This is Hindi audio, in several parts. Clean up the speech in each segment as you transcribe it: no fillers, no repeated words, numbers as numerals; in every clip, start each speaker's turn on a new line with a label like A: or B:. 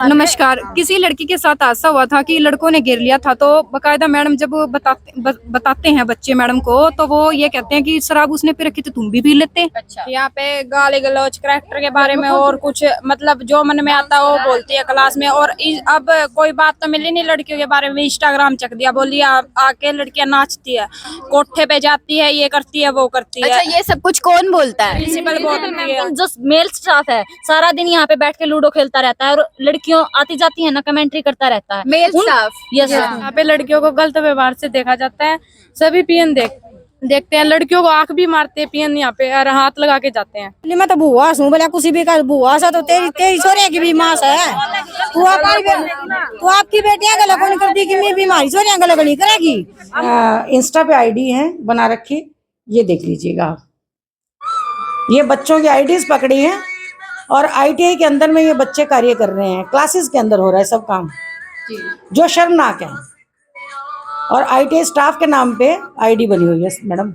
A: नमस्कार। किसी लड़की के साथ हादसा हुआ था कि लड़कों ने घेर लिया था, तो बकायदा मैडम जब बताते हैं बच्चे मैडम को, तो वो ये कहते हैं कि शराब उसने पी रखी तो तुम भी पी लेते।
B: अच्छा, यहाँ पे गाली गलौज करैक्टर के बारे में और कुछ मतलब जो मन में आता है वो बोलती है क्लास में। और अब कोई बात तो मिली नहीं लड़कियों के बारे में, इंस्टाग्राम चक दिया, बोली आके लड़कियां नाचती है, कोठे पे जाती है, ये करती है वो करती है।
C: अच्छा, ये सब कुछ कौन बोलता है?
B: प्रिंसिपल बोलती है।
D: जो मेल स्टाफ है सारा दिन यहाँ पे बैठ के लूडो खेलता रहता है और लड़कियों आती जाती है ना कमेंट्री करता रहता है।
C: Mail staff?
D: यस।
B: यहाँ पे लड़कियों को गलत व्यवहार से देखा जाता है। सभी पीएन देखते हैं, लड़कियों को आंख भी मारते हैं पीएन, यहाँ पे और हाथ लगा के जाते हैं।
E: मैं तो बुआ हूँ, बोला कुछ भी कर बुआ सा तो तेरी छोरे की भी माँ है। तू आपकी बेटियां गलत कौन कर दी कि मैं बीमारी छोरियां गलत नहीं करेगी।
F: इंस्टा पे आईडी है बना रखी, ये देख लीजिएगा। ये बच्चों की आईडीज पकड़ी हैं और आईटीआई के अंदर में ये बच्चे कार्य कर रहे हैं, क्लासेस के अंदर हो रहा है सब काम, जो शर्मनाक है। और आईटीआई स्टाफ के नाम पे आईडी बनी हुई है मैडम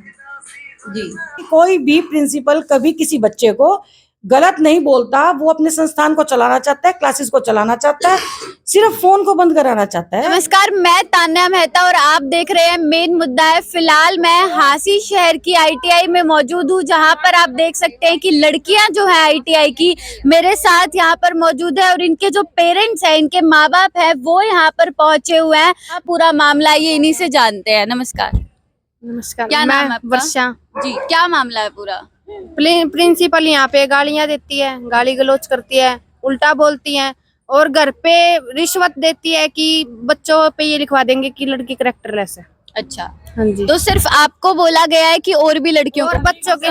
F: जी। कोई भी प्रिंसिपल कभी किसी बच्चे को गलत नहीं बोलता, वो अपने संस्थान को चलाना चाहता है, क्लासेस को चलाना चाहता है, सिर्फ फोन को बंद कराना चाहता है।
C: नमस्कार, मैं तान्या मेहता और आप देख रहे हैं मेन मुद्दा है। फिलहाल मैं हांसी शहर की आईटीआई में मौजूद हूँ, जहाँ पर आप देख सकते हैं कि लड़कियां जो है आईटीआई की मेरे साथ यहाँ पर मौजूद है और इनके जो पेरेंट्स हैं, इनके माँ बाप है, वो यहाँ पर पहुंचे हुए हैं। पूरा मामला ये इन्हीं से जानते हैं। नमस्कार।
A: नमस्कार।
C: क्या नाम है आपका?
A: वर्षा।
C: जी, क्या मामला है पूरा?
A: प्रिंसिपल यहाँ पे गालियाँ देती है, गाली गलौज करती है, उल्टा बोलती है और घर पे रिश्वत देती है कि बच्चों पे ये लिखवा देंगे कि लड़की करैक्टरलेस है।
C: अच्छा,
A: हाँ जी।
C: तो सिर्फ आपको बोला गया है कि और भी लड़कियों
A: और
C: को?
A: बच्चों के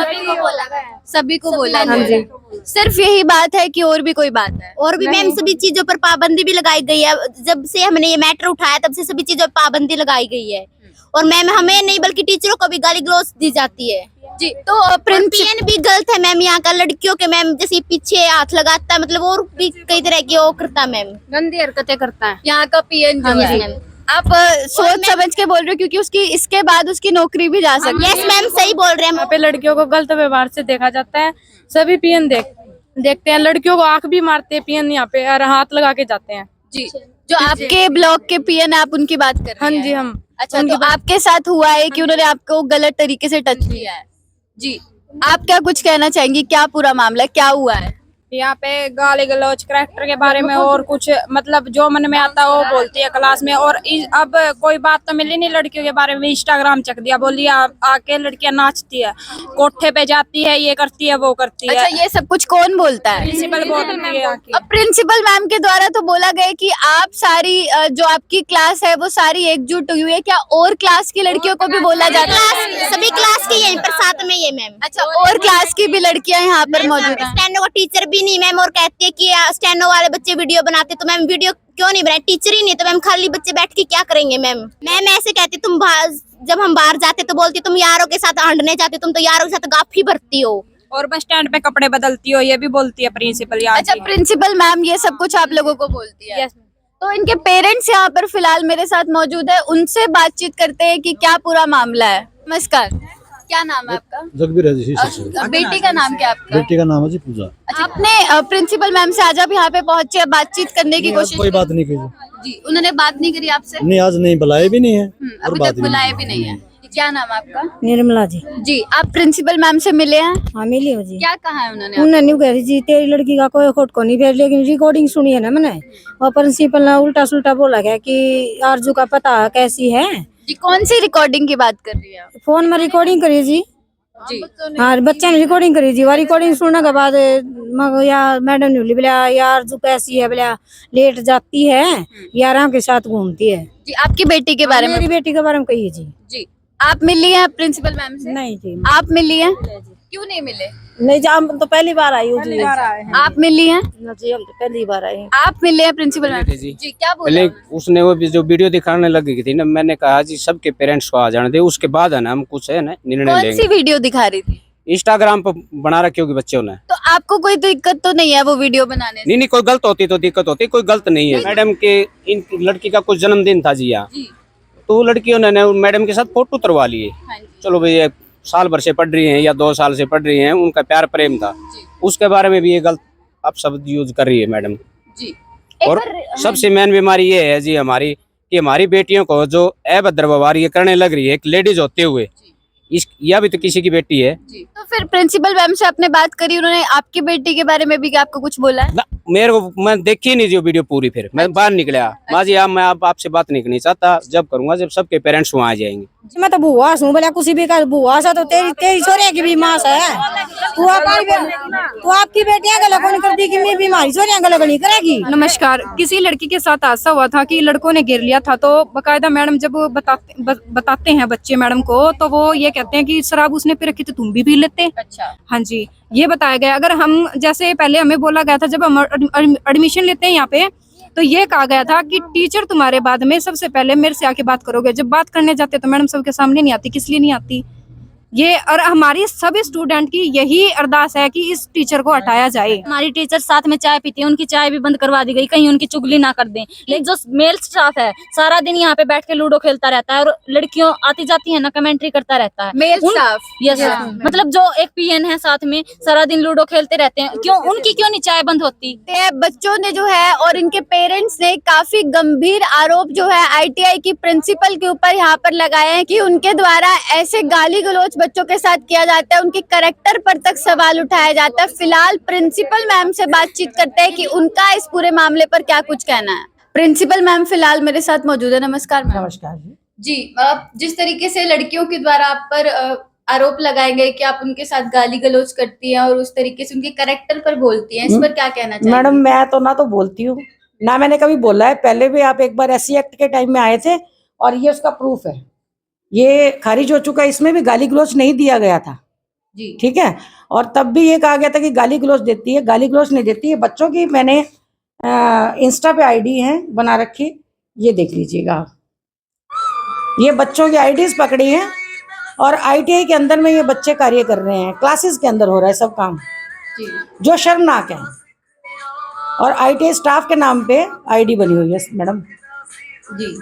C: सभी को बोला
A: हाँ
C: गया है। सिर्फ यही बात है कि और भी कोई बात है?
D: और भी मैम सभी चीजों पर पाबंदी भी लगाई गई है। जब से हमने ये मैटर उठाया तब से सभी चीजों पर पाबंदी लगाई गई है। और मैम हमें नहीं बल्कि टीचरों को भी गाली गलौज दी जाती है
C: जी। तो
D: पीएन भी गलत है मैम यहाँ का, लड़कियों के मैम जैसे पीछे हाथ लगाता है, मतलब और भी कई तरह की वो करता है मैम,
A: गंदी हरकतें करता है
C: यहाँ का पीएन जो
D: हाँ जी
C: है।
D: मैम।
C: आप सोच समझ के बोल रहे हो क्योंकि उसकी इसके बाद उसकी नौकरी भी जा सकती है।
D: यस मैम सही बोल रहे हैं।
B: यहाँ पे लड़कियों को गलत व्यवहार से देखा जाता है। सभी पीएन देखते हैं, लड़कियों को आंख भी मारते हैं पीएन, यहाँ पे और हाथ लगा के जाते हैं।
C: जी, जो आपके ब्लॉक के पीएन है, आप उनकी बात कर रहे
B: हाँ
C: हैं?
B: जी, हम
C: अच्छा, तो आपके साथ हुआ है कि उन्होंने आपको गलत तरीके से टच किया है? जी, आप क्या कुछ कहना चाहेंगी? क्या पूरा मामला है, क्या हुआ है?
B: यहाँ पे गाली गलौज करैक्टर के बारे में और कुछ मतलब जो मन में आता है वो बोलती है क्लास में। और अब कोई बात तो मिली नहीं लड़कियों के बारे में, इंस्टाग्राम चक दिया, बोली आके लड़कियां नाचती है, कोठे पे जाती है, ये करती है वो करती है।
C: अच्छा, ये सब कुछ कौन बोलता है?
B: प्रिंसिपल बोलती है।
C: अब प्रिंसिपल मैम के द्वारा तो बोला गया कि आप सारी जो आपकी क्लास है वो सारी एकजुट हुई है। क्या और क्लास की लड़कियों को भी बोला जाता है?
D: सभी क्लास की यहीं पर साथ में ये मैम।
C: अच्छा, और क्लास की भी लड़कियां यहाँ पर मौजूद हैं?
D: स्टैंडो का टीचर भी नहीं मैम, और कहती है कि स्टैंडो वाले बच्चे वीडियो बनाते, तो मैम वीडियो क्यों नहीं बनाए? टीचर ही नहीं तो मैम खाली बच्चे बैठ के क्या करेंगे मैम? मैम ऐसे कहती तुम जब हम बाहर जाते तो बोलती तुम यारों के साथ हंडने जाते, तुम तो यारों के साथ गाफी भरती हो
B: और बस स्टैंड पे कपड़े बदलती हो, ये भी बोलती है प्रिंसिपल यहाँ
C: अच्छा,
B: की।
C: प्रिंसिपल मैम ये सब कुछ आप लोगों को बोलती है? तो इनके पेरेंट्स यहाँ पर फिलहाल मेरे साथ मौजूद है, उनसे बातचीत करते हैं कि क्या पूरा मामला है। नमस्कार, क्या नाम है आपका?
G: जगबीर है जी।
C: बेटी का नाम क्या है आपका?
G: बेटी का नाम है जी पूजा।
C: अच्छा, आपने प्रिंसिपल मैम से आज आप यहाँ पे पहुंचे, बातचीत करने की कोशिश
G: कोई बात नहीं की
C: जी? उन्होंने बात नहीं करी आपसे?
G: नहीं, आज नहीं बुलाए भी नहीं है और
C: अभी
G: बात
C: तक बुलाए भी नहीं है। क्या नाम है आपका?
E: निर्मला जी।
C: जी, आप प्रिंसिपल मैम से मिले हैं?
E: हाँ मिली हो जी।
C: क्या कहा है उन्होंने?
E: उन्होंने नहीं कह रही जी तेरी लड़की का कोई खोट को नहीं फिर, लेकिन रिकॉर्डिंग सुनी है ना मैंने, और प्रिंसिपल ने उल्टा सुल्टा बोला गया कि आरजू का पता कैसी है।
C: जी, कौन सी रिकॉर्डिंग की बात कर रही है?
E: फोन में रिकॉर्डिंग करी जी।
C: जी,
E: हाँ बच्चे ने रिकॉर्डिंग करी जी। वह रिकॉर्डिंग सुनने के बाद यार मैडम ने बोली बोला यार जो कैसी है, बोला लेट जाती है, यारों के साथ घूमती है।
C: जी, आपकी बेटी के बारे में?
E: मेरी बेटी के बारे में कही जी।
C: जी, आप मिली हैं प्रिंसिपल मैम से?
E: नहीं जी,
C: आप मिली हैं? क्यों नहीं मिले?
E: नहीं जी, हम तो पहली बार आई हूँ जी।
C: आप मिली हैं?
E: जी हम तो पहली बार आए हैं।
C: आप मिले हैं प्रिंसिपल मैम?
H: जी।
C: जी, क्या बोला?
H: पहले उसने वो जो वीडियो दिखाने लगी थी ना, मैंने कहा जी सबके पेरेंट्स को आ जाने दे, उसके बाद है ना हम कुछ है ना निर्णय
C: कौन सी
H: लेंगे।
C: वीडियो दिखा रही थी?
H: इंस्टाग्राम पर बना रखी होगी बच्चों ने।
C: तो आपको कोई दिक्कत तो नहीं है वो वीडियो बनाने से?
H: नहीं, कोई गलत होती तो दिक्कत होती, कोई गलत नहीं है। मैडम के इन लड़की का कुछ जन्मदिन था जी यहाँ,
C: जी,
H: तो लड़कियों ने मैडम के साथ फोटो उतरवा लिए।
C: हाँ जी।
H: चलो भैया, साल भर से पढ़ रही हैं या 2 साल से पढ़ रही हैं, उनका प्यार प्रेम था, उसके बारे में भी ये गलत आप शब्द यूज कर रही है मैडम।
C: जी,
H: और सबसे मेन बीमारी ये है जी हमारी कि हमारी बेटियों को जो अभद्र व्यवहार ये करने लग रही है, एक लेडीज होते हुए, इस यह भी तो किसी की बेटी है।
C: तो फिर प्रिंसिपल मैम से आपने बात करी, उन्होंने आपकी बेटी के बारे में भी क्या आपको कुछ बोला है?
H: मेरे को मैं देखी नहीं जो वीडियो पूरी, फिर मैं बाहर निकला। माँ जी मैं आपसे बात नहीं करनी चाहता, जब करूंगा जब सबके पेरेंट्स वहाँ आ जाएंगे।
E: मैं तो बुआ हूँ बोला, कुछ भी कर बुआ सा तो तेरी छोरे की भी माँ है। तू आपकी बेटियां गलत नहीं करती कि मेरी बीमारी छोरियां गलत नहीं करेगी।
B: नमस्कार। किसी लड़की के साथ हादसा हुआ था कि लड़कों ने घेर लिया था, तो बकायदा मैडम जब बताते हैं बच्चे मैडम को, तो वो ये कहते हैं कि शराब उसने पी रखी तो तुम भी पी लेते।
C: अच्छा।
B: हाँ जी, ये बताया गया। अगर हम जैसे पहले हमें बोला गया था जब हम एडमिशन लेते हैं यहाँ पे, तो ये कहा गया था कि टीचर तुम्हारे बाद में सबसे पहले मेरे से आके बात करोगे। जब बात करने जाते तो मैडम सबके सामने नहीं आती, किस लिए नहीं आती ये। और हमारी सभी स्टूडेंट की यही अरदास है कि इस टीचर को हटाया जाए।
I: हमारी टीचर साथ में चाय पीती है, उनकी चाय भी बंद करवा दी गई, कहीं उनकी चुगली ना कर दें। लेकिन जो मेल स्टाफ है सारा दिन यहाँ पे बैठ के लूडो खेलता रहता है और लड़कियों आती जाती है ना कमेंट्री करता रहता है।
C: Mail staff?
I: यस, मतलब जो एक पीएन है साथ में सारा दिन लूडो खेलते रहते हैं, क्यों उनकी क्यों नहीं चाय बंद होती?
C: बच्चों ने जो है और इनके पेरेंट्स ने काफी गंभीर आरोप जो है आईटीआई की प्रिंसिपल के ऊपर यहाँ पर लगाए हैं कि उनके द्वारा ऐसे गाली गलौज बच्चों के साथ किया जाता है, उनके कैरेक्टर पर तक सवाल उठाया जाता है। फिलहाल प्रिंसिपल मैम से बातचीत करते हैं कि उनका इस पूरे मामले पर क्या कुछ कहना है। प्रिंसिपल मैम फिलहाल मेरे साथ मौजूद है। नमस्कार मैम।
F: नमस्कार जी।
C: जी, जिस तरीके से लड़कियों के द्वारा आप पर आरोप लगाए गए कि आप उनके साथ गाली गलौज करती हैं और उस तरीके से उनके कैरेक्टर पर बोलती हैं, इस पर क्या कहना चाहिए?
F: मैडम मैं तो ना तो बोलती हूँ ना मैंने कभी बोला है। पहले भी आप एक बार एससी एक्ट के टाइम में आए थे और ये उसका प्रूफ है, ये खारिज हो चुका है। इसमें भी गाली गलौज नहीं दिया गया था
C: जी,
F: ठीक है। और तब भी ये कहा गया था कि गाली गलौज देती है, गाली गलौज नहीं देती है। बच्चों की मैंने इंस्टा पे आईडी है बना रखी, ये देख लीजिएगा। ये बच्चों की आईडीज पकड़ी हैं और आईटीआई के अंदर में ये बच्चे कार्य कर रहे हैं, क्लासेस के अंदर हो रहा है सब काम
C: जी,
F: जो शर्मनाक है। और आईटीआई स्टाफ के नाम पे आईडी बनी हुई है मैडम
C: जी।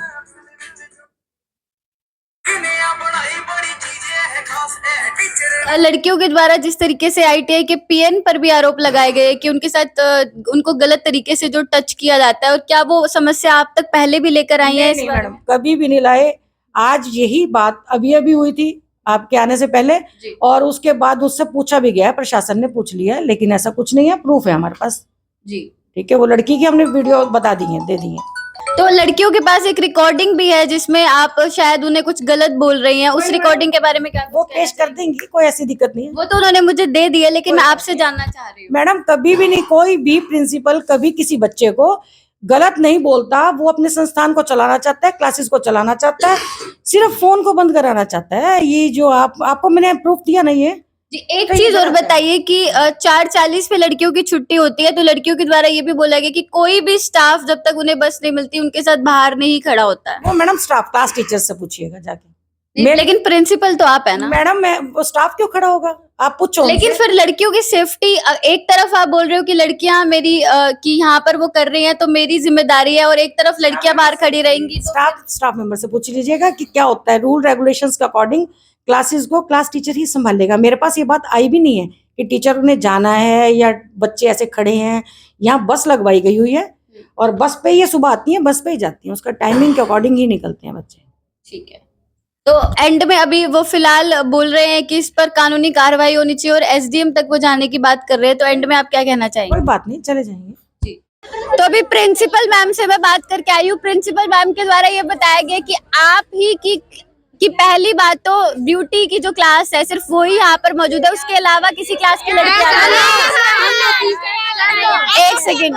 C: लड़कियों के द्वारा जिस तरीके से आईटीआई के पीएन पर भी आरोप लगाए गए कि उनके साथ उनको गलत तरीके से जो टच किया जाता है, और क्या वो समस्या आप तक पहले भी लेकर आई है?
F: नहीं मैडम, कभी भी नहीं लाए। आज यही बात अभी अभी हुई थी आपके आने से पहले, और उसके बाद उससे पूछा भी गया है, प्रशासन ने पूछ लिया, लेकिन ऐसा कुछ नहीं है। प्रूफ है हमारे पास
C: जी,
F: ठीक है। वो लड़की की हमने वीडियो बता दी है, दे दी है।
C: तो लड़कियों के पास एक रिकॉर्डिंग भी है जिसमें आप शायद उन्हें कुछ गलत बोल रही हैं, उस रिकॉर्डिंग के बारे में क्या?
F: वो पेश कर देंगी, कोई ऐसी दिक्कत नहीं है।
C: वो तो उन्होंने मुझे दे दी है, लेकिन मैं आपसे जानना चाह रही हूँ।
F: मैडम कभी भी नहीं, कोई भी प्रिंसिपल कभी किसी बच्चे को गलत नहीं बोलता। वो अपने संस्थान को चलाना चाहता है, क्लासेस को चलाना चाहता है, सिर्फ फोन को बंद कराना चाहता है। ये जो आपको मैंने प्रूफ दिया नहीं है
C: जी। एक चीज और बताइए कि 4:40 पे लड़कियों की छुट्टी होती है, तो लड़कियों के द्वारा ये भी बोला गया कि कोई भी स्टाफ जब तक उन्हें बस नहीं मिलती उनके साथ बाहर नहीं खड़ा होता है।
F: वो मैडम स्टाफ क्लास टीचर से पूछिएगा जाके।
C: लेकिन प्रिंसिपल तो आप है ना
F: मैडम। मैं वो स्टाफ क्यों खड़ा होगा, आप पूछो।
C: लेकिन फिर लड़कियों की सेफ्टी, एक तरफ आप बोल रहे हो कि लड़कियां मेरी कि यहाँ पर वो कर रही हैं तो मेरी जिम्मेदारी है, और एक तरफ लड़कियां बाहर खड़ी रहेंगी।
F: स्टाफ मेंबर से पूछ लीजिएगा कि क्या होता है। रूल रेगुलेशंस के अकॉर्डिंग क्लासेस को क्लास टीचर ही संभालेगा। मेरे पास ये बात आई भी नहीं है कि टीचर उन्हें जाना है या बच्चे ऐसे खड़े हैं। यहाँ बस लगवाई गई हुई है और बस पे ये सुबह आती हैं, बस पे ही जाती हैं, उसका टाइमिंग के अकॉर्डिंग ही निकलते हैं बच्चे।
C: ठीक है, तो एंड में अभी वो फिलहाल बोल रहे हैं कि इस पर कानूनी कार्रवाई होनी चाहिए और एसडीएम तक वो जाने की बात कर रहे हैं, तो एंड में आप क्या कहना चाहेंगे?
F: कोई बात नहीं, चले जाएंगे।
C: तो अभी प्रिंसिपल मैम से मैं बात करके आई हूँ। प्रिंसिपल मैम के द्वारा ये बताया गया कि आप ही की पहली बात तो ब्यूटी की जो क्लास है सिर्फ वही यहाँ पर मौजूद है, उसके अलावा किसी क्लास की लड़की। एक सेकेंड,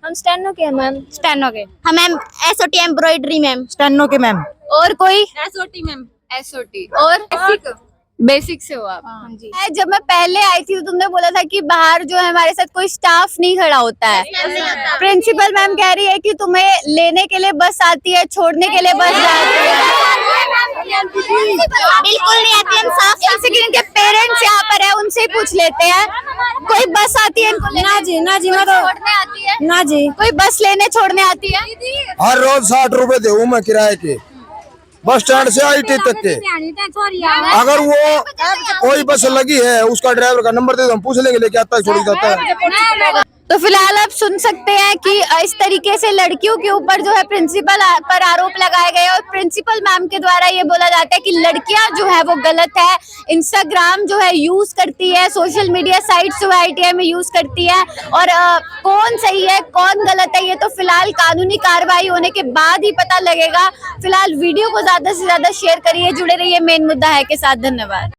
A: हम स्टेनो के मैम। स्टेनो के?
D: हाँ ma'am, SOT embroidery ma'am.
F: Steno के मैम।
C: और कोई?
I: SOT ma'am.
C: एसओटी और बेसिक से हो आप? हाँ जी। जब मैं पहले आई थी तो तुमने बोला था कि बाहर जो है हमारे साथ कोई स्टाफ नहीं खड़ा होता है। प्रिंसिपल मैम कह रही है कि तुम्हें लेने के लिए बस आती है, छोड़ने के लिए बस जाती है।
D: बिल्कुल नहीं आती, हम साफ।
C: एक सेकंड, इनके पेरेंट्स यहाँ पर है, उनसे ही पूछ लेते हैं। कोई बस आती है इनको?
E: ना जी, ना जी, मैं तो
C: छोड़ने आती है?
E: ना जी।
C: कोई बस लेने छोड़ने आती है?
J: हर रोज 60 रुपए दूँ मैं किराए के, बस स्टैंड से आईटी तक के। अगर वो कोई बस लगी है उसका ड्राइवर का नंबर दे दो, हम पूछ लेंगे लेके आता है छोड़ जाता है।
C: तो फिलहाल आप सुन सकते हैं कि इस तरीके से लड़कियों के ऊपर जो है प्रिंसिपल पर आरोप लगाए गए और प्रिंसिपल मैम के द्वारा ये बोला जाता है कि लड़कियां जो है वो गलत है, इंस्टाग्राम जो है यूज करती है, सोशल मीडिया साइट्स जो है आईटीआई में यूज करती है और कौन सही है कौन गलत है ये तो फिलहाल कानूनी कार्रवाई होने के बाद ही पता लगेगा। फिलहाल वीडियो को ज्यादा से ज्यादा शेयर करिए, जुड़े रहिए मेन मुद्दा है के साथ। धन्यवाद।